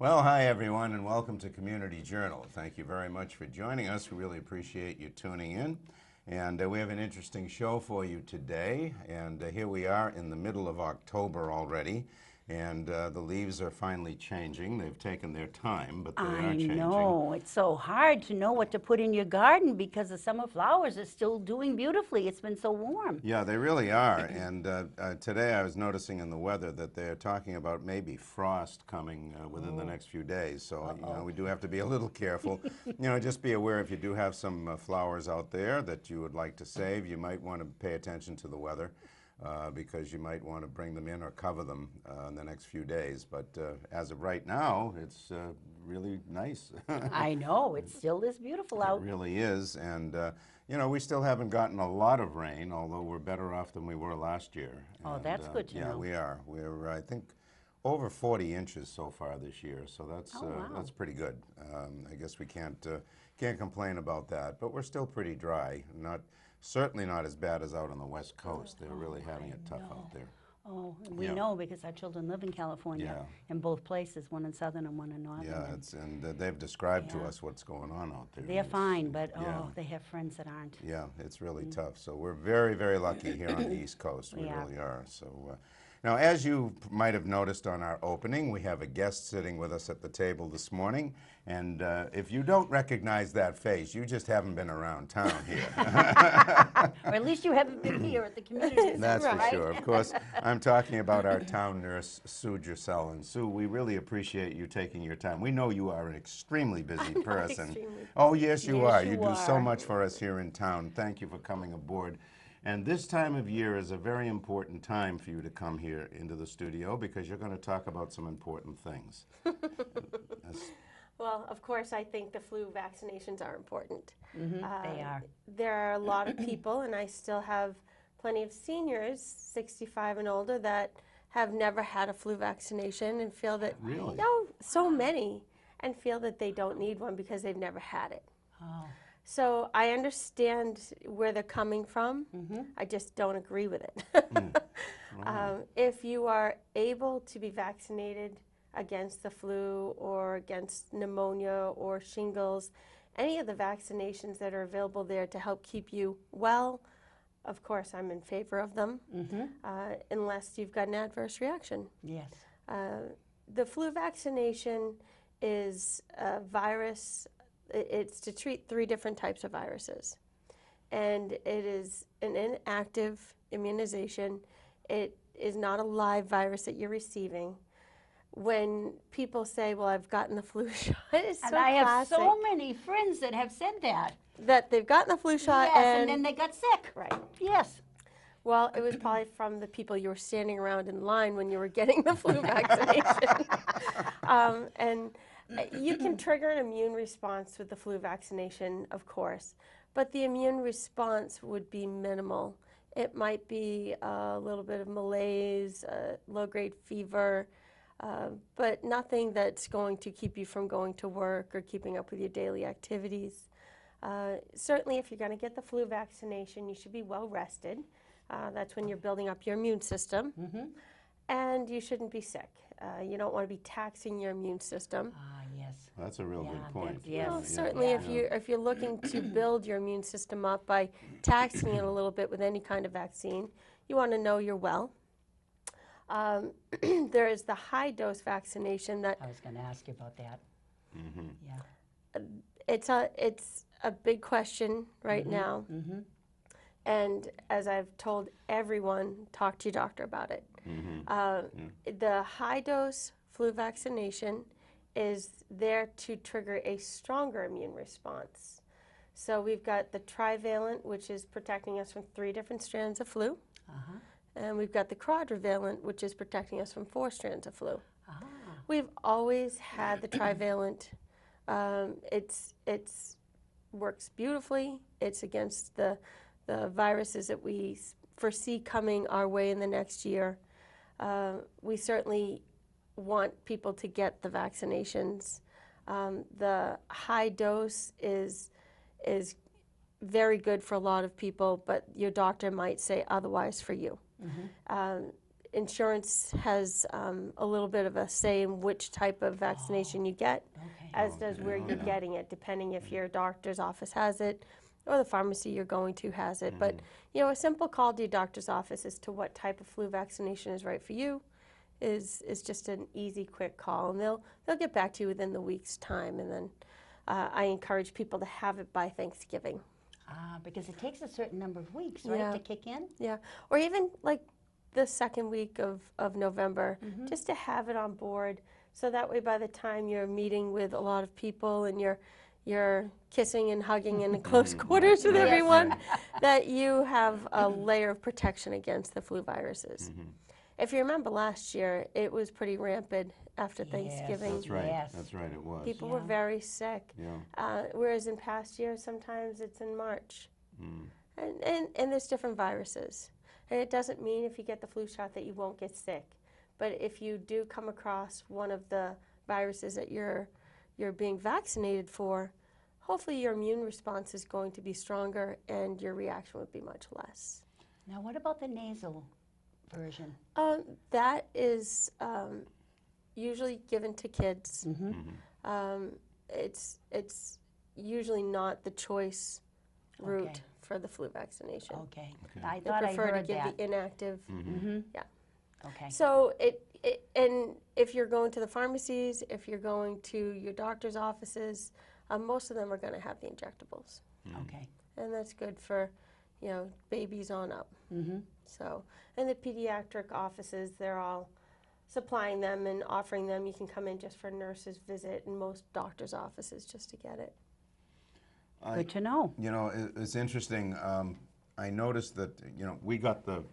Well, hi everyone, and welcome to Community Journal. Thank you very much for joining us. We really appreciate you tuning in. And we have an interesting show for you today. And here we are in the middle of October already. And the leaves are finally changing. They've taken their time, but they are changing. I know. It's so hard to know what to put in your garden because the summer flowers are still doing beautifully. It's been so warm. Yeah, they really are. And today I was noticing in the weather that they're talking about maybe frost coming within the next few days. So, we do have to be a little careful. Just be aware if you do have some flowers out there that you would like to save, you might want to pay attention to the weather. Because you might want to bring them in or cover them in the next few days. But as of right now, it's really nice. I know. It still is beautiful out. It really is. And, we still haven't gotten a lot of rain, although we're better off than we were last year. Oh, And, that's good to know. Yeah, we are. We're, I think, over 40 inches so far this year. So that's pretty good. I guess we can't complain about that. But we're still pretty dry. Certainly not as bad as out on the West Coast. They're really having it tough out there. Oh, we know because our children live in California, in both places, one in southern and one in northern. Yeah, and they've described to us what's going on out there. They're fine, but they have friends that aren't. Yeah, it's really tough. So we're very, very lucky here on the East Coast. We really are. So. Now, as you might have noticed on our opening, we have a guest sitting with us at the table this morning. And if you don't recognize that face, you just haven't been around town here. Or at least you haven't been here at the community. That's for sure. Of course, I'm talking about our town nurse, Sue Giselle. And Sue, we really appreciate you taking your time. We know you are an extremely busy person. Oh, yes, you are. You do so much for us here in town. Thank you for coming aboard. And this time of year is a very important time for you to come here into the studio because you're going to talk about some important things. Well, of course, I think the flu vaccinations are important. They are. There are a lot of people, and I still have plenty of seniors, 65 and older, that have never had a flu vaccination and feel that, so many, and feel that they don't need one because they've never had it. Oh. So I understand where they're coming from. I just don't agree with it. If you are able to be vaccinated against the flu or against pneumonia or shingles, any of the vaccinations that are available there to help keep you well, of course I'm in favor of them, unless you've got an adverse reaction. Yes. The flu vaccination is a virus. It's to treat 3 different types of viruses. And it is an inactive immunization. It is not a live virus that you're receiving. When people say, well, I've gotten the flu shot, it's And so I have classic so many friends that have said that. that they've gotten the flu shot Yes, and then they got sick. right. Yes. Well, it was probably from the people you were standing around in line when you were getting the flu vaccination. And you can trigger an immune response with the flu vaccination, of course, but the immune response would be minimal. It might be a little bit of malaise, low-grade fever, but nothing that's going to keep you from going to work or keeping up with your daily activities. Certainly, if you're going to get the flu vaccination, you should be well rested. That's when you're building up your immune system. And you shouldn't be sick. You don't want to be taxing your immune system. Yes. That's a real good point. Well, certainly, if you're looking to build your immune system up by taxing it a little bit with any kind of vaccine, you want to know you're well. There is the high-dose vaccination that I was going to ask you about that. Yeah. it's a big question right now. And as I've told everyone, talk to your doctor about it. The high-dose flu vaccination is there to trigger a stronger immune response. So we've got the trivalent, which is protecting us from 3 different strands of flu. And we've got the quadrivalent, which is protecting us from 4 strands of flu. We've always had the trivalent. It's works beautifully. It's against the viruses that we foresee coming our way in the next year. We certainly want people to get the vaccinations. The high dose is very good for a lot of people, but your doctor might say otherwise for you. insurance has a little bit of a say in which type of vaccination you get, Okay. as does where you're getting it, depending if your doctor's office has it or the pharmacy you're going to has it. But, you know, a simple call to your doctor's office as to what type of flu vaccination is right for you is just an easy, quick call. And they'll get back to you within the week's time. And then I encourage people to have it by Thanksgiving. Because it takes a certain number of weeks, right, Yeah. to kick in? Yeah, or even like the second week of November, just to have it on board, so that way by the time you're meeting with a lot of people and you're kissing and hugging in close quarters with Yes. everyone, that you have a layer of protection against the flu viruses. If you remember last year, it was pretty rampant after Thanksgiving. That's right. Yes. That's right. It was. People were very sick. Yeah. Whereas in past years, sometimes it's in March. And there's different viruses. And it doesn't mean if you get the flu shot that you won't get sick. But if you do come across one of the viruses that you're being vaccinated for, hopefully your immune response is going to be stronger and your reaction would be much less. Now, what about the nasal version? That is usually given to kids. It's usually not the choice route Okay. for the flu vaccination. Okay. I They thought I prefer to heard give that. the inactive. Yeah. Okay. So and if you're going to the pharmacies, if you're going to your doctor's offices, most of them are going to have the injectables, Okay. and that's good for, you know, babies on up. So, and the pediatric offices, they're all supplying them and offering them. You can come in just for a nurse's visit, and most doctor's offices just to get it. Good to know. You know, it's interesting. I noticed that, you know, we got the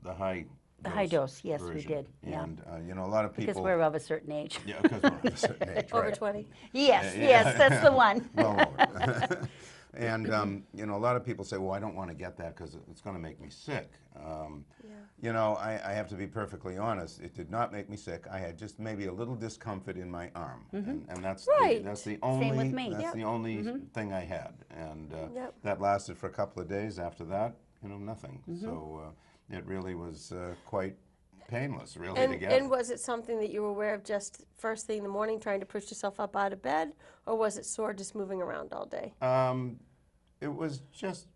high The high dose, yes, we version. did. Yeah. And, you know, a lot of people. Because we're of a certain age. Yeah, because we're of a certain age, Over right. 20. Yes, Yeah. yes, that's the one. Well over. And, you know, a lot of people say, well, I don't want to get that because it's going to make me sick. You know, I have to be perfectly honest. It did not make me sick. I had just maybe a little discomfort in my arm. And that's, Right. that's the only, Same with me. that's Yep. the only thing I had. And Yep. that lasted for a couple of days. After that, you know, nothing. So it really was quite painless, really, to get. And was it something that you were aware of just first thing in the morning, trying to push yourself up out of bed, or was it sore just moving around all day? It was just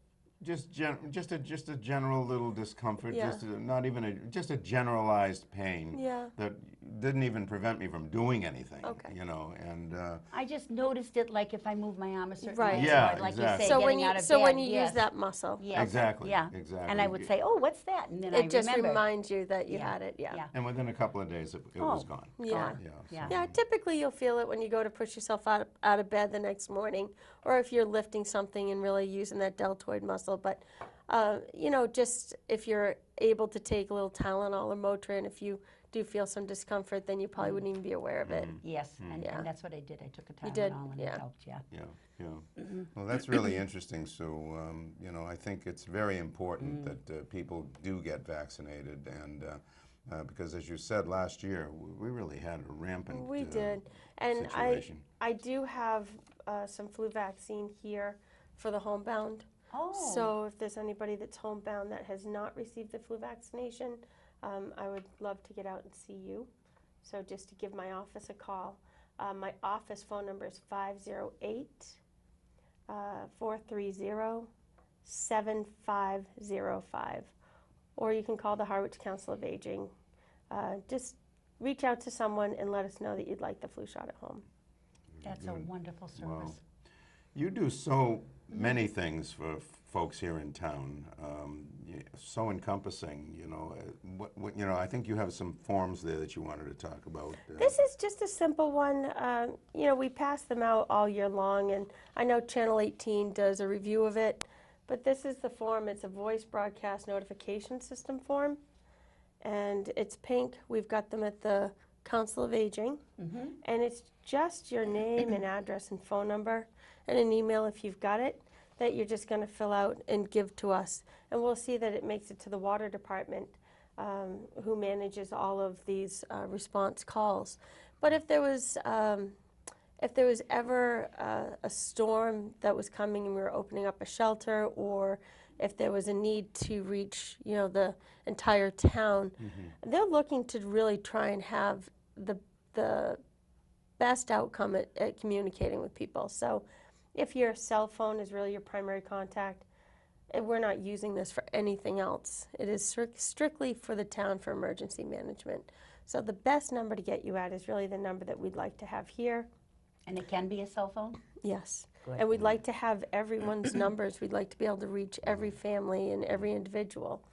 a general little discomfort, Yeah. not even just a generalized pain Yeah. that didn't even prevent me from doing anything. Okay. You know, and I just noticed it like if I move my arm a certain Right. way. Yeah, or like exactly. you say, So when getting you out of bed. when you yes. use that muscle, Yes. Exactly, Yeah. exactly. And I would say, oh, what's that? And then I it just remember. reminds you that you Yeah. had it. Yeah. Yeah. and within a couple of days, it was Oh. gone. Yeah. Yeah. Yeah. Yeah, typically you'll feel it when you go to push yourself out of bed the next morning, or if you're lifting something and really using that deltoid muscle. But, you know, just if you're able to take a little Tylenol or Motrin, if you do feel some discomfort, then you probably wouldn't even be aware of it. Yes, and Yeah. that's what I did. I took a You did, Tylenol and yeah. it helped, yeah. Yeah, yeah. Well, that's really interesting, Sue. You know, I think it's very important that people do get vaccinated, and because, as you said last year, we really had a rampant We did. And situation. I do have some flu vaccine here for the homebound. Oh. So if there's anybody that's homebound that has not received the flu vaccination, I would love to get out and see you. So just to give my office a call. My office phone number is 508-430-7505. Or you can call the Harwich Council of Aging. Just reach out to someone and let us know that you'd like the flu shot at home. That's a wonderful service. Wow. You do so many things for folks here in town, so encompassing. You know, you know, I think you have some forms there that you wanted to talk about. This is just a simple one. You know, we pass them out all year long, and I know Channel 18 does a review of it, but this is the form. It's a voice broadcast notification system form, and it's pink. We've got them at the Council of Aging, and it's just your name and address and phone number and an email if you've got it that you're just going to fill out and give to us, and we'll see that it makes it to the water department, who manages all of these response calls. But if there was ever a storm that was coming and we were opening up a shelter, or if there was a need to reach, you know, the entire town. They're looking to really try and have the best outcome at communicating with people. So if your cell phone is really your primary contact, we're not using this for anything else. It is strictly for the town for emergency management. So the best number to get you at is really the number that we'd like to have here. And it can be a cell phone? Yes. Good. And we'd like to have everyone's numbers. We'd like to be able to reach every family and every individual.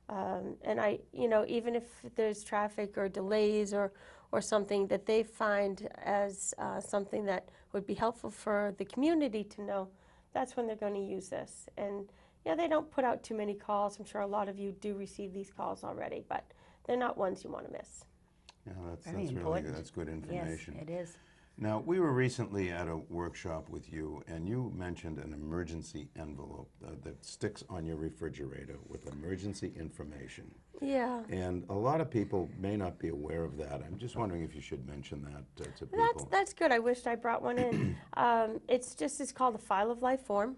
And you know, even if there's traffic or delays or something that they find as something that would be helpful for the community to know, that's when they're going to use this. And yeah, they don't put out too many calls. I'm sure a lot of you do receive these calls already, but they're not ones you want to miss. Yeah, that's Very really important. good. That's good information. Yes, it is. Now, we were recently at a workshop with you, and you mentioned an emergency envelope that sticks on your refrigerator with emergency information. Yeah. And a lot of people may not be aware of that. I'm just wondering if you should mention that to people. That's good. I wished I brought one in. It's called a file of life form.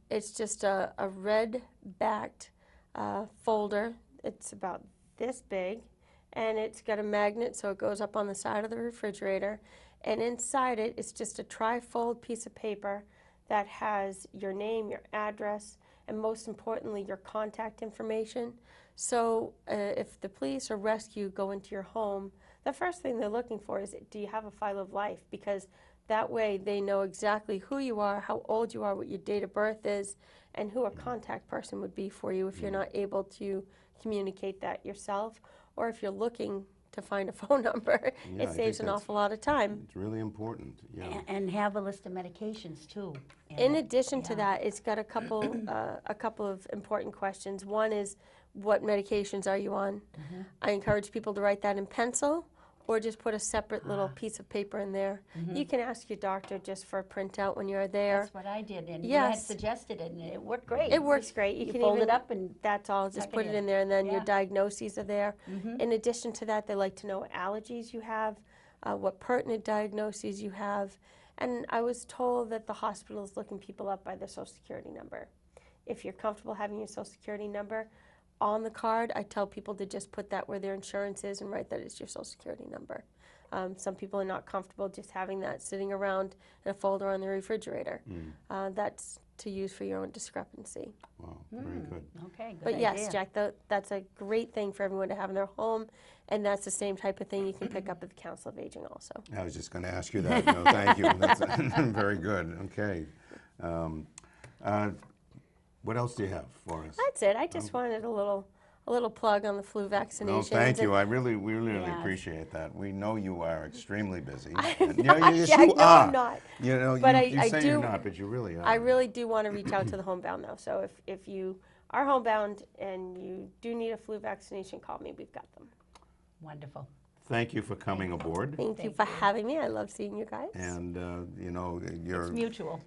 It's just a red-backed folder. It's about this big, and it's got a magnet so it goes up on the side of the refrigerator. And inside it, it's just a tri-fold piece of paper that has your name, your address, and most importantly, your contact information. So if the police or rescue go into your home, the first thing they're looking for is, do you have a file of life? Because that way they know exactly who you are, how old you are, what your date of birth is, and who a contact person would be for you if you're not able to communicate that yourself, or if you're looking to find a phone number. Yeah, It saves an awful lot of time. It's really important, yeah. And have a list of medications too. In addition to that, it's got a couple of important questions. One is, what medications are you on? I encourage people to write that in pencil or just put a separate little piece of paper in there. You can ask your doctor just for a printout when you're there. That's what I did, and you had Yes. suggested it, and it worked great. It works great. You can fold even, it up and that's all. Just tuck put it it in. in there, and then your Yeah. diagnoses are there. In addition to that, they like to know what allergies you have, what pertinent diagnoses you have. And I was told that the hospital is looking people up by their Social Security number. If you're comfortable having your Social Security number on the card, I tell people to just put that where their insurance is and write that it's your Social Security number. Some people are not comfortable just having that sitting around in a folder on the refrigerator. That's to use for your own discrepancy. Wow, very good. Okay, good But yes, idea. Jack, that's a great thing for everyone to have in their home, and that's the same type of thing you can pick up at the Council of Aging also. I was just going to ask you that. No, thank you. That's very good. Okay. What else do you have for us? That's it. I just wanted a little plug on the flu vaccinations. No, thank you. and- We really Yes. appreciate that. We know you are extremely busy. I'm And, not, yes, Jack, you no, are. I'm not. You know, But you I say do- you're not, but you really are. I really do want to reach out to the homebound, though. So if you are homebound and you do need a flu vaccination, call me. We've got them. Wonderful. Thank you for coming aboard. Thank you for having me. I love seeing you guys. And, you know, It's mutual.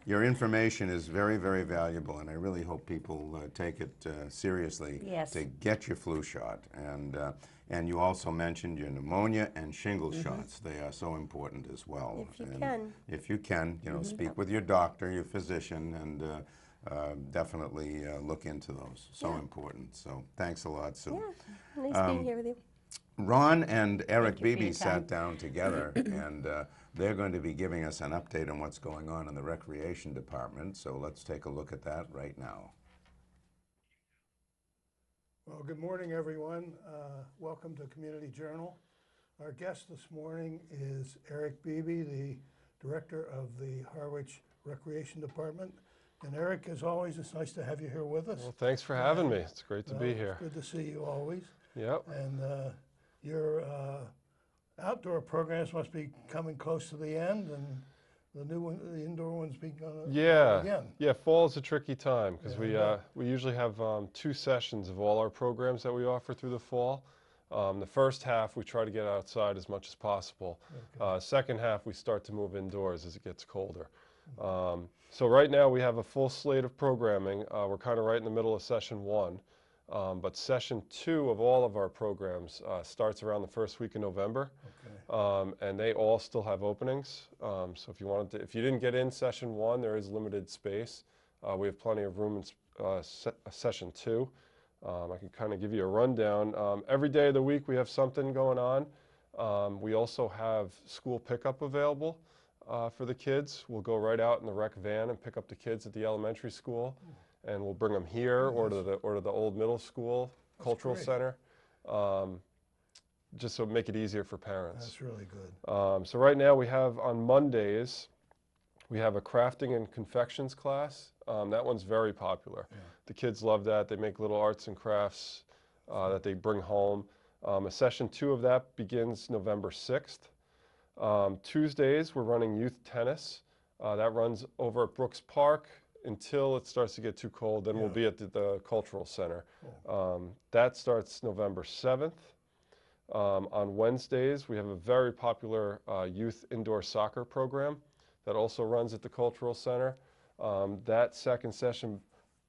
your information is very, very valuable, and I really hope people take it seriously Yes. to get your flu shot. And you also mentioned your pneumonia and shingles shots. They are so important as well. If you And can. If you can, you know, speak with your doctor, your physician, and definitely look into those. So important. So thanks a lot, Sue. Yeah, nice being here with you. Ron and Eric Thank you for your Beebe sat time. down together, and they're going to be giving us an update on what's going on in the Recreation Department. So let's take a look at that right now. Well, good morning, everyone. Welcome to Community Journal. Our guest this morning is Eric Beebe, the Director of the Harwich Recreation Department. And Eric, as always, it's nice to have you here with us. Well, thanks for having me. It's great to be It's here. good to see you always. Yep. And your outdoor programs must be coming close to the end, and the indoor ones be going Yeah. again. Yeah. Fall's a tricky time because Yeah, we usually have 2 sessions of all our programs that we offer through the fall. The first half we try to get outside as much as possible. Second half we start to move indoors as it gets colder. So right now we have a full slate of programming. We're kind of right in the middle of session 1. But session 2 of all of our programs starts around the first week in November, and they all still have openings. So if you didn't get in session 1, there is limited space. We have plenty of room session 2. I can kind of give you a rundown. Every day of the week we have something going on. We also have school pickup available for the kids. We'll go right out in the rec van and pick up the kids at the elementary school, and we'll bring them here or to the old middle school cultural great. center, just so make it easier for parents. That's really good. So right now we have on Mondays, we have a crafting and confections class. That one's very popular. Yeah. The kids love that. They make little arts and crafts that they bring home. A session 2 of that begins November 6th. Tuesdays, we're running youth tennis. That runs over at Brooks Park until it starts to get too cold. Then we'll be at the cultural center. That starts November 7th. On Wednesdays, we have a very popular youth indoor soccer program that also runs at the cultural center. That second session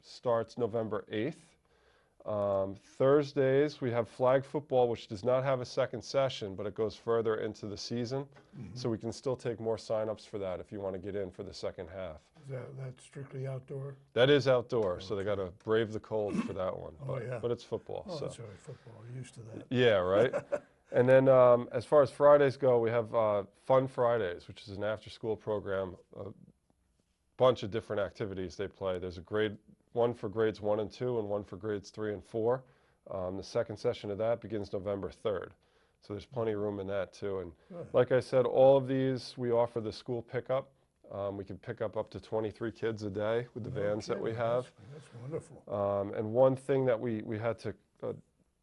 starts November 8th. Thursdays, we have flag football, which does not have a second session, but it goes further into the season. So we can still take more sign-ups for that if you want to get in for the second half. Is that's strictly outdoor? That is outdoor, so they got to brave the cold for that one. But it's football. Oh, so. that's all right, football, we're used to that. Yeah, right. And then as far as Fridays go, we have Fun Fridays, which is an after-school program, a bunch of different activities they play. There's one for grades 1 and 2 and one for grades 3 and 4. The second session of that begins November 3rd. So there's plenty of room in that too. And like I said, all of these, we offer the school pickup. We can pick up to 23 kids a day with the vans that we have. That's wonderful. And one thing that we had to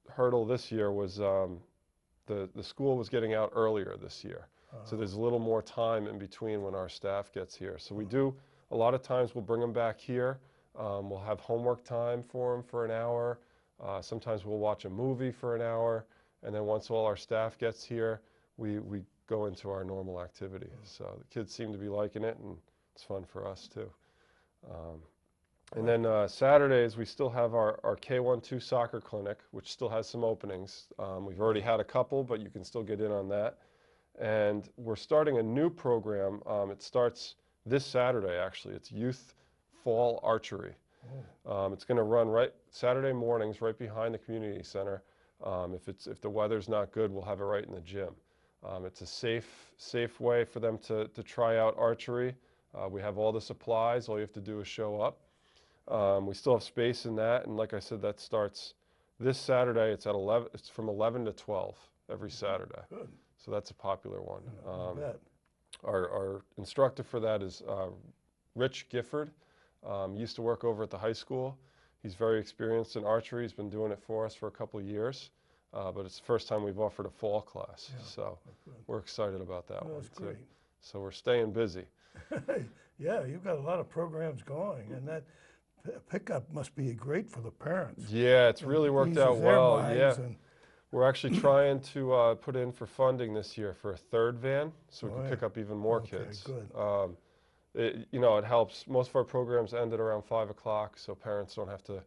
hurdle this year was the school was getting out earlier this year. So there's a little more time in between when our staff gets here. So we do, a lot of times we'll bring them back here. We'll have homework time for them for an hour. Sometimes we'll watch a movie for an hour. And then once all our staff gets here, we go into our normal activities. So the kids seem to be liking it, and it's fun for us too. And then Saturdays, we still have our K12 soccer clinic, which still has some openings. We've already had a couple, but you can still get in on that. And we're starting a new program. It starts this Saturday, actually. It's Youth Fall Archery. It's going to run Saturday mornings right behind the community center. If the weather's not good, we'll have it right in the gym. It's a safe way for them to try out archery. We have all the supplies. All you have to do is show up. We still have space in that, and like I said, that starts this Saturday. It's at 11. It's from 11 to 12 every Saturday. Good. So that's a popular one. I bet. Our instructor for that is Rich Gifford. Used to work over at the high school. He's very experienced in archery. He's been doing it for us for a couple of years, but it's the first time we've offered a fall class. So we're excited about that one too. Great. So we're staying busy. Yeah, you've got a lot of programs going, and that pickup must be great for the parents. Yeah, it's really worked out Eases their well. minds Yeah. and- We're actually trying to put in for funding this year for a third van, so we can pick up even more kids. Good. It helps. Most of our programs end at around 5 o'clock, so parents don't have to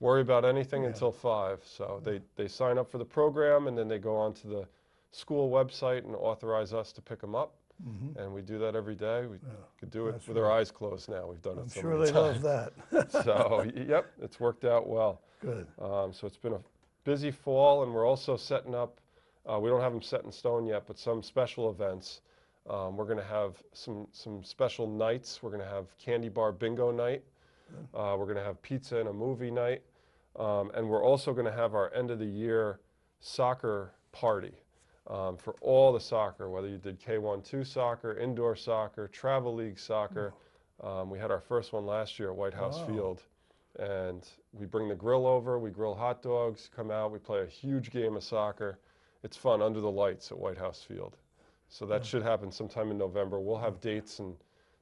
worry about anything until 5. So they sign up for the program, and then they go onto the school website and authorize us to pick them up. And we do that every day. We could do it with our eyes closed now. We've done it so Sure many they love times. that. So, yep, it's worked out well. Good. So it's been a busy fall, and we're also setting up, we don't have them set in stone yet, but some special events. We're going to have some special nights. We're going to have candy bar bingo night. We're going to have pizza and a movie night. And we're also going to have our end of the year soccer party for all the soccer, whether you did K12 soccer, indoor soccer, travel league soccer. We had our first one last year at White House Field. And we bring the grill over, we grill hot dogs, come out, we play a huge game of soccer. It's fun under the lights at White House Field. So that should happen sometime in November. We'll have dates and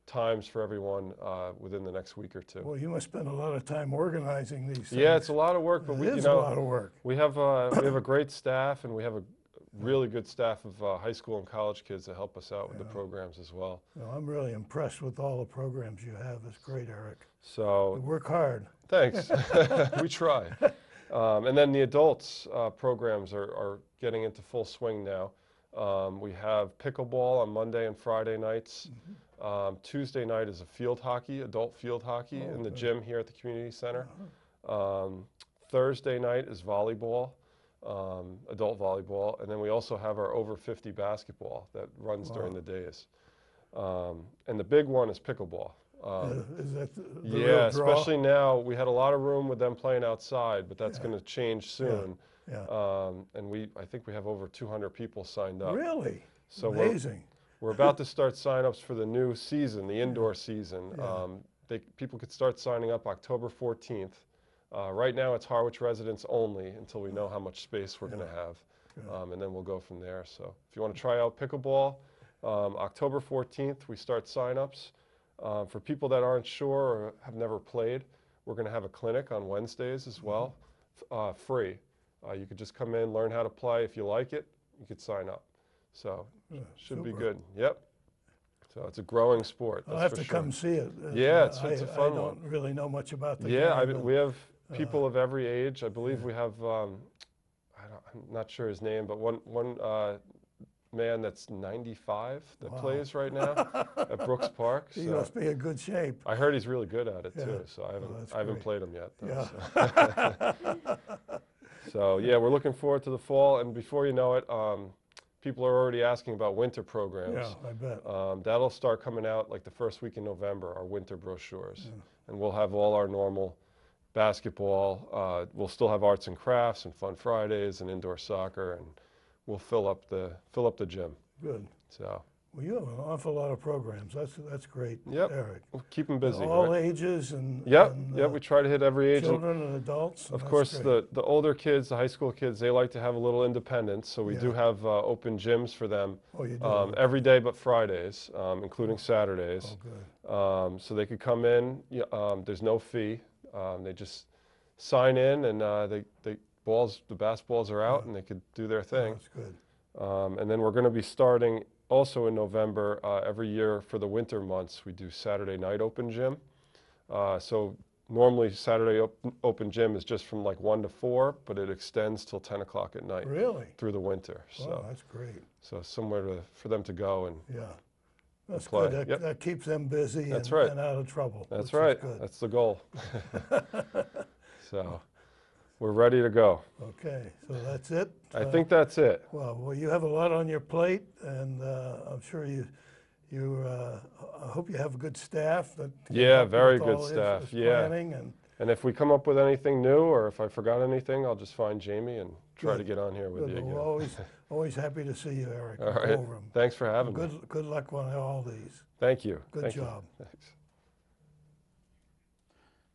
times for everyone within the next week or two. Well, you must spend a lot of time organizing these things. Yeah, it's a lot of work, but It is a lot of work. we have a great staff, and we have a really good staff of high school and college kids that help us out with the programs as well. No, I'm really impressed with all the programs you have. It's great, Eric. So You work hard. thanks. We try. And then the adults programs are getting into full swing now. We have pickleball on Monday and Friday nights. Tuesday night is a field hockey, adult field hockey in the gym here at the community center. Thursday night is volleyball, adult volleyball, and then we also have our over 50 basketball that runs during the days. And the big one is pickleball. Is that the Yeah, real draw? especially now. We had a lot of room with them playing outside, but that's going to change soon. Yeah. And I think we have over 200 people signed up. Really? So Amazing. we're about to start sign-ups for the new season, the indoor season. People could start signing up October 14th. Right now it's Harwich residents only until we know how much space we're going to have. And then we'll go from there. So if you want to try out pickleball, October 14th we start sign-ups. For people that aren't sure or have never played, we're going to have a clinic on Wednesdays as well, free. You could just come in, learn how to play. If you like it, you could sign up. So should be super. good. Yep. So it's a growing sport. I'll That's have for to sure. come see it. Yeah, it's a I fun don't one. really know much about the Yeah, game. we have people of every age. I believe we have, I'm not sure his name, but one man that's 95 that plays right now at Brooks Park. He So must be in good shape. I heard he's really good at it Yeah. too. So that's I haven't great. played him yet. Though, Yeah. so. So yeah, we're looking forward to the fall, and before you know it, people are already asking about winter programs. Yeah, I bet. That'll start coming out like the first week in November, our winter brochures. And we'll have all our normal basketball. We'll still have arts and crafts and fun Fridays and indoor soccer, and we'll fill up the gym. Good. So Well, you have an awful lot of programs. That's great, Yep. Eric. we'll keep them busy. All Right? ages and, Yep, and, yep. We try to hit every age. And children and adults. and of that's course, great. the older kids, the high school kids, they like to have a little independence. So we do Yeah. have open gyms for them. Oh, you do? Every day but Fridays, including Saturdays. Oh, good. So they could come in. There's no fee. They just sign in, and the basketballs are out, and they could do their thing. That's good. And then we're going to be starting also in November. Every year for the winter months, we do Saturday night open gym. So normally Saturday open gym is just from like 1 to 4, but it extends till 10 o'clock at night Really? through the winter. Oh, So, that's great. so somewhere for them to go and. Yeah. That's play. good. That, Yep. that keeps them busy That's and, right. and out of trouble. That's which right. Is good. That's the goal. So we're ready to go. Okay, so that's it. I think that's it. Well, you have a lot on your plate, and I'm sure I hope you have a good staff. That can Yeah, help you very with good all this staff, yeah. planning and And if we come up with anything new, or if I forgot anything, I'll just find Jamie and try to Good. get on here with good. you Well, again. always happy to see you, Eric. All and go right. over 'em. Thanks for having me. Good luck on all these. Thank you. Good Thank you. job. Thanks.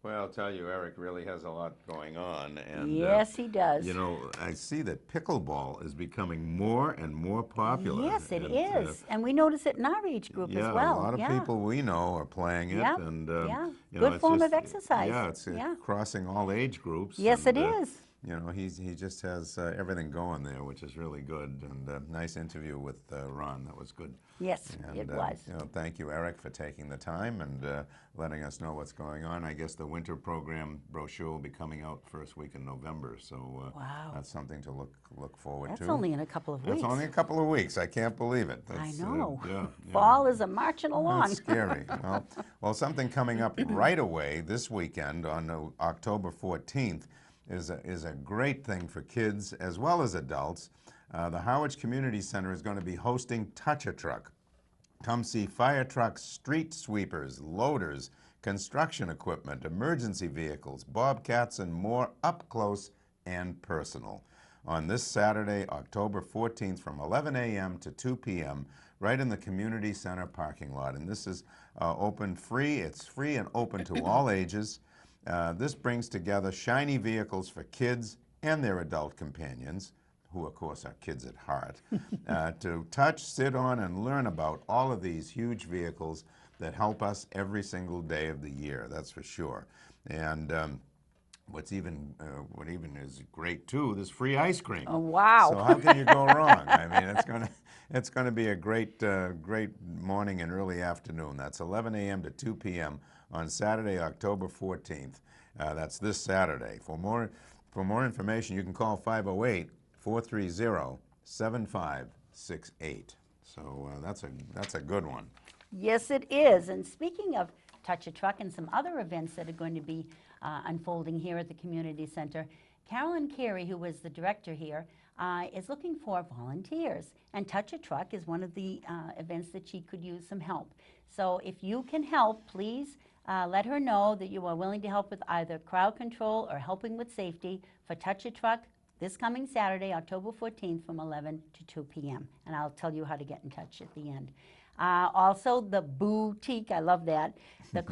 Well, I'll tell you, Eric really has a lot going on. And, Yes, he does. You know, I see that pickleball is becoming more and more popular. Yes, it and, is. And we notice it in our age group yeah, as well. a lot of yeah. people we know are playing it. Yeah, And, yeah. you Good know, it's form of just- exercise. Yeah, it's Yeah. crossing all age groups. Yes, and, it is. You know, he just has everything going there, which is really good. And nice interview with Ron. That was good. Yes, And, it was. You know, thank you, Eric, for taking the time and letting us know what's going on. I guess the winter program brochure will be coming out first week in November, so Wow. that's something to look forward That's to. only in a couple of weeks. That's only a couple of weeks. I can't believe it. I That's, know. yeah. Fall is a marching along. That's scary. Well, something coming up right away this weekend on October 14th is a great thing for kids as well as adults. The Harwich Community Center is going to be hosting Touch-A-Truck. Come see fire trucks, street sweepers, loaders, construction equipment, emergency vehicles, bobcats, and more up close and personal. On this Saturday, October 14th from 11 a.m. to 2 p.m. right in the Community Center parking lot. And this is open free. It's free and open to all ages. This brings together shiny vehicles for kids and their adult companions, who of course are kids at heart, to touch, sit on, and learn about all of these huge vehicles that help us every single day of the year, that's for sure. And what even is great too, there's free ice cream. Oh, wow. So how can you go wrong? I mean, it's gonna be a great morning and early afternoon. That's 11 a.m. to 2 p.m. on Saturday, October 14th. That's this Saturday. For more information, you can call 508-430-7568. So that's a good one. Yes, it is. And speaking of Touch a Truck and some other events that are going to be unfolding here at the community center, Carolyn Carey, who was the director here, is looking for volunteers. And Touch a Truck is one of the events that she could use some help. So if you can help, please let her know that you are willing to help with either crowd control or helping with safety for Touch a Truck this coming Saturday, October 14th from 11 to 2 p.m. And I'll tell you how to get in touch at the end. Also, the boutique, I love that. The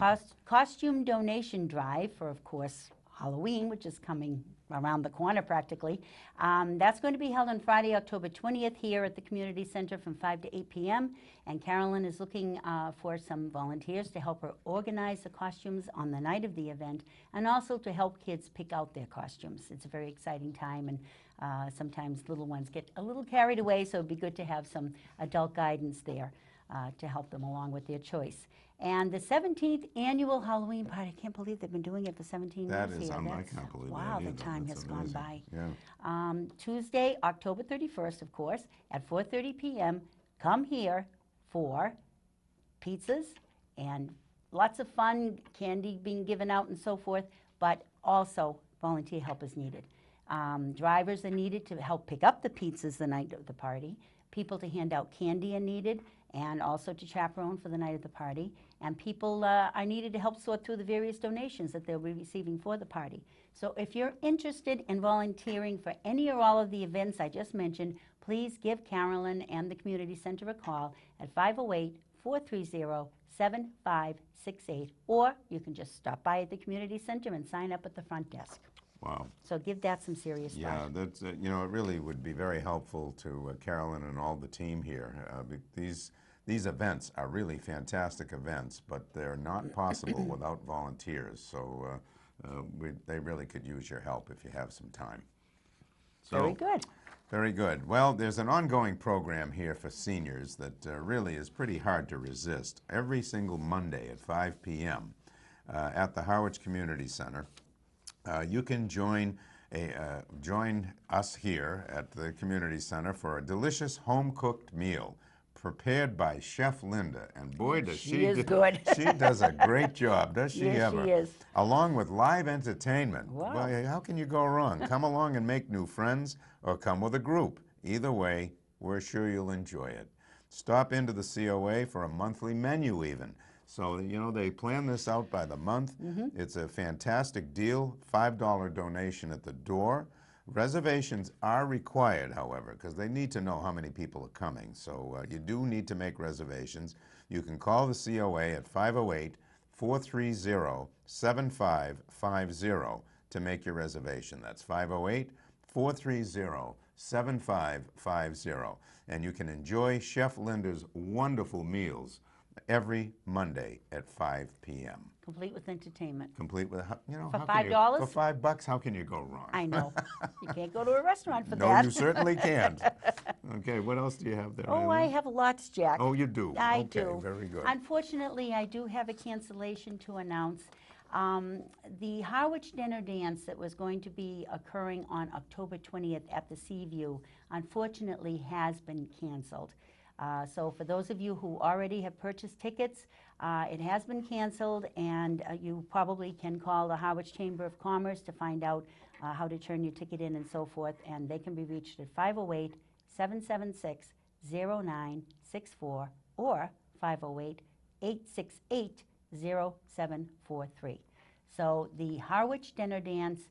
costume donation drive for, of course, Halloween, which is coming around the corner practically. That's going to be held on Friday, October 20th here at the Community Center from 5 to 8 p.m. And Carolyn is looking for some volunteers to help her organize the costumes on the night of the event and also to help kids pick out their costumes. It's a very exciting time, and sometimes little ones get a little carried away, so it'd be good to have some adult guidance there to help them along with their choice. And the 17th annual Halloween party, I can't believe they've been doing it for 17 That years is, here. I can't believe that Wow, the either. time That's has gone amazing. by. Yeah. Tuesday, October 31st, of course, at 4:30 p.m., come here for pizzas and lots of fun, candy being given out and so forth, but also volunteer help is needed. Drivers are needed to help pick up the pizzas the night of the party. People to hand out candy are needed, and also to chaperone for the night of the party. And people are needed to help sort through the various donations that they'll be receiving for the party. So if you're interested in volunteering for any or all of the events I just mentioned, please give Carolyn and the Community Center a call at 508-430-7568, or you can just stop by at the Community Center and sign up at the front desk. Wow. So give that some serious thought. Yeah, that's, it really would be very helpful to Carolyn and all the team here. These events are really fantastic events, but they're not possible without volunteers. So they really could use your help if you have some time. So, Very good. Very good. Well, there's an ongoing program here for seniors that really is pretty hard to resist. Every single Monday at 5 p.m. At the Harwich Community Center, you can join us here at the Community Center for a delicious home-cooked meal prepared by Chef Linda. And boy, does She is good. She does a great job, does she Yes, ever? she is. Along with live entertainment. Wow. Boy, how can you go wrong? Come along and make new friends, or come with a group. Either way, we're sure you'll enjoy it. Stop into the COA for a monthly menu even. So, they plan this out by the month. It's a fantastic deal, $5 donation at the door. Reservations are required, however, because they need to know how many people are coming. So you do need to make reservations. You can call the COA at 508-430-7550 to make your reservation. That's 508-430-7550. And you can enjoy Chef Linda's wonderful meals every Monday at 5 p.m. Complete with entertainment. Complete with, For how can $5? For $5, how can you go wrong? I know. You can't go to a restaurant for No, that. you certainly can't. Okay, what else do you have there? Oh, I Eileen? have lots, Jack. Oh, you do? I Okay, do. very good. Unfortunately, I do have a cancellation to announce. The Harwich Dinner Dance that was going to be occurring on October 20th at the Seaview, unfortunately has been canceled. So for those of you who already have purchased tickets, it has been canceled, and you probably can call the Harwich Chamber of Commerce to find out how to turn your ticket in and so forth, and they can be reached at 508-776-0964 or 508-868-0743. So the Harwich Dinner Dance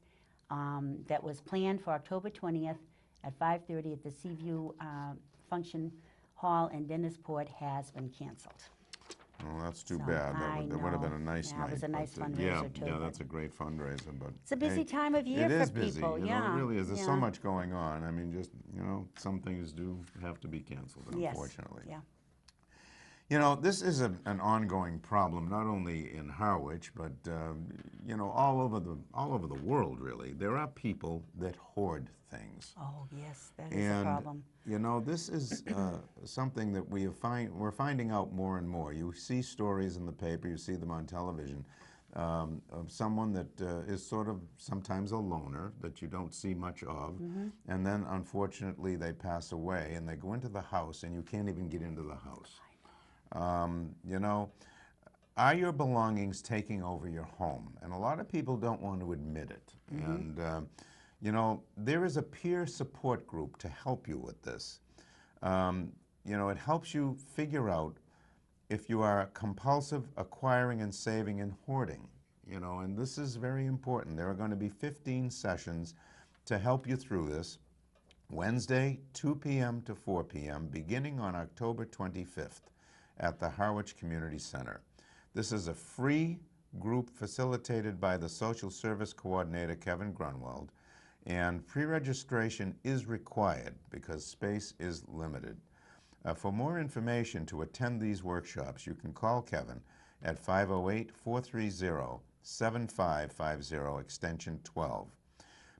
that was planned for October 20th at 5:30 at the Seaview Function Hall in Dennisport has been canceled. Well, that's too So, bad. I That would have been a know. nice Yeah, night. it was a nice but, fundraiser, too, Yeah, but- that's a great fundraiser. But It's a busy hey, time of year it for is busy. people, yeah, It really is. There's so yeah. much going on. I mean, just, some things do have to be canceled, Yes, unfortunately. yeah. This is an ongoing problem, not only in Harwich, but all over the world. Really, there are people that hoard things, Oh, yes, that is a and problem. this is something that we're finding out more and more. You see stories in the paper, you see them on television, of someone that is sort of sometimes a loner that you don't see much of, and then unfortunately they pass away and they go into the house and you can't even get into the house. You know, are your belongings taking over your home? And a lot of people don't want to admit it. And, you know, there is a peer support group to help you with this. You know, it helps you figure out if you are compulsive acquiring and saving and hoarding. You know, and this is very important. There are going to be 15 sessions to help you through this. Wednesday, 2 p.m. to 4 p.m., beginning on October 25th at the Harwich Community Center. This is a free group facilitated by the Social Service Coordinator, Kevin Grunwald, and pre-registration is required because space is limited. For more information to attend these workshops, you can call Kevin at 508-430-7550, extension 12.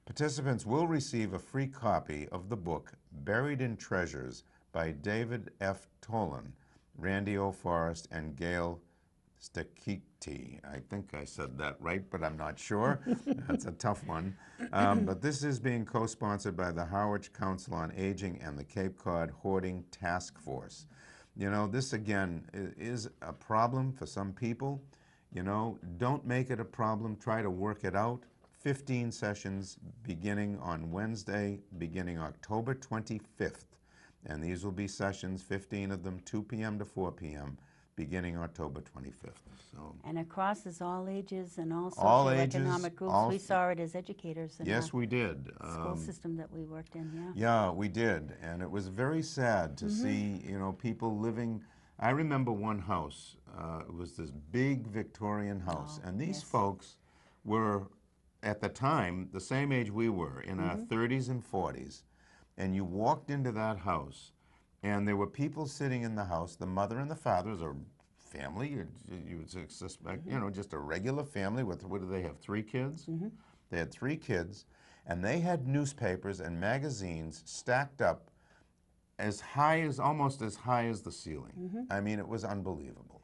Participants will receive a free copy of the book Buried in Treasures by David F. Tolan, Randy O. Forrest, and Gail Stakiti. I think I said that right, but I'm not sure. That's a tough one. But this is being co-sponsored by the Harwich Council on Aging and the Cape Cod Hoarding Task Force. You know, this again is a problem for some people. You know, don't make it a problem. Try to work it out. 15 sessions beginning on Wednesday, beginning October 25th. And these will be sessions, 15 of them, 2 p.m. to 4 p.m., beginning October 25th. So, And it crosses all ages and all all ages, socioeconomic groups. all- We saw it as educators in yes, the we did. school system that we worked in, yeah. Yeah, we did. And it was very sad to see, you know, people living. I remember one house. It was this big Victorian house. Oh, And these yes. folks were, at the time, the same age we were, in our 30s and 40s. And you walked into that house, and there were people sitting in the house. The mother and the father is a family. You would suspect, you know, just a regular family with, what do they have, 3 kids? They had 3 kids, and they had newspapers and magazines stacked up as high as, almost as high as the ceiling. I mean, it was unbelievable.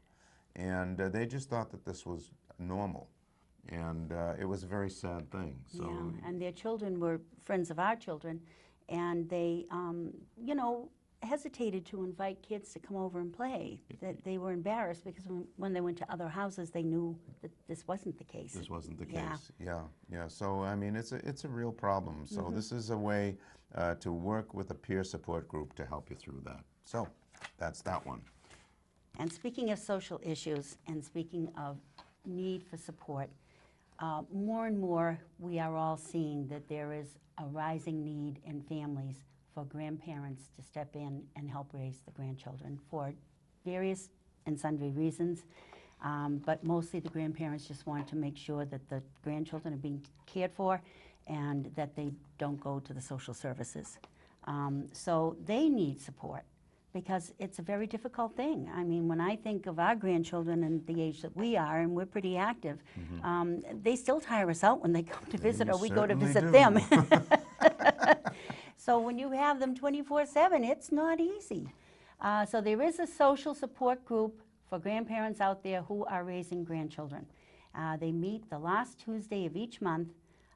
And they just thought that this was normal. And it was a very sad thing. So, Yeah, and their children were friends of our children, and they, you know, hesitated to invite kids to come over and play. That they were embarrassed because when they went to other houses, they knew that this wasn't the case. this wasn't the Yeah. case. Yeah. So, I mean, it's a real problem. So this is a way to work with a peer support group to help you through that. So that's that one. And speaking of social issues and speaking of need for support, more and more we are all seeing that there is a rising need in families for grandparents to step in and help raise the grandchildren for various and sundry reasons. But mostly the grandparents just want to make sure that the grandchildren are being cared for and that they don't go to the social services. So they need support because it's a very difficult thing. I mean, when I think of our grandchildren and the age that we are, and we're pretty active, they still tire us out when they come to visit or we go to certainly visit do. them. So when you have them 24/7, it's not easy. So there is a social support group for grandparents out there who are raising grandchildren. They meet the last Tuesday of each month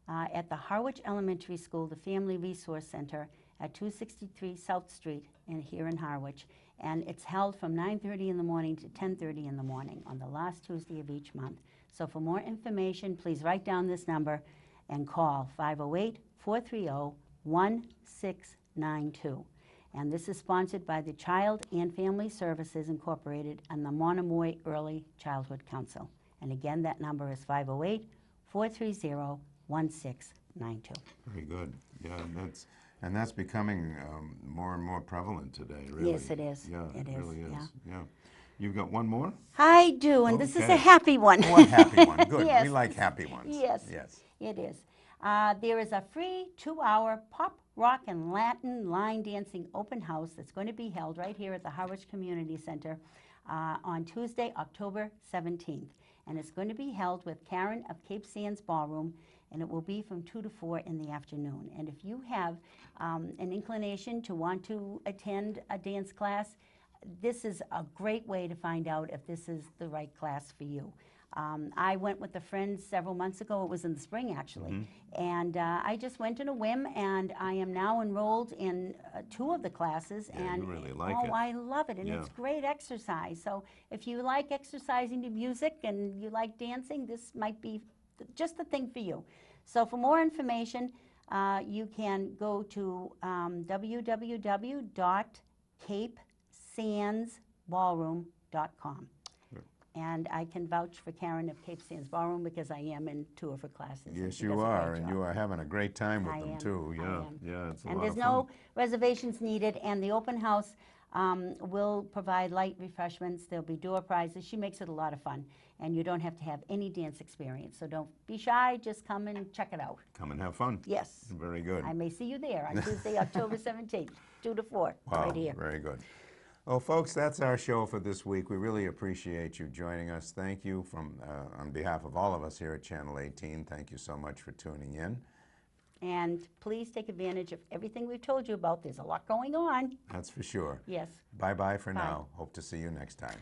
at the Harwich Elementary School, the Family Resource Center at 263 South Street here in Harwich. And it's held from 9:30 in the morning to 10:30 in the morning on the last Tuesday of each month. So for more information, please write down this number and call 508-430-1692. And this is sponsored by the Child and Family Services Incorporated and the Monomoy Early Childhood Council. And again, that number is 508-430-1692. Very good. Yeah, and that's becoming more and more prevalent today, really. Yes, it is. Yeah, It is, really is. yeah. Yeah. You've got one more? I do, and this is a Okay. happy one. Oh, a happy one. Good. Yes. We like happy ones. Yes. Yes. It is. There is a free 2-hour pop, rock, and Latin line dancing open house that's going to be held right here at the Harwich Community Center on Tuesday, October 17th. And it's going to be held with Karen of Cape Sands Ballroom, and it will be from 2 to 4 in the afternoon. And if you have an inclination to want to attend a dance class, this is a great way to find out if this is the right class for you. I went with a friend several months ago. It was in the spring, actually. And I just went on a whim, and I am now enrolled in 2 of the classes. Yeah, you and really like oh, it. I love it, and Yeah. it's great exercise. So if you like exercising to music and you like dancing, this might be just the thing for you. So for more information, you can go to www.capesandsballroom.com. And I can vouch for Karen of Cape Sands Ballroom because I am in 2 of her classes. and Yes, she you does a great are, and job. you are having a great time with I them am, too. I Yeah, am. yeah, it's a And lot there's of fun. no reservations needed, and the open house will provide light refreshments. There'll be door prizes. She makes it a lot of fun, and you don't have to have any dance experience. So don't be shy. Just come and check it out. Come and have fun. Yes. Very good. I may see you there on Tuesday, October 17th, 2 to 4, Wow, right here. very good. Well, folks, that's our show for this week. We really appreciate you joining us. Thank you on behalf of all of us here at Channel 18. Thank you so much for tuning in. And please take advantage of everything we've told you about. There's a lot going on. That's for sure. Yes. Bye-bye for Bye. now. Hope to see you next time.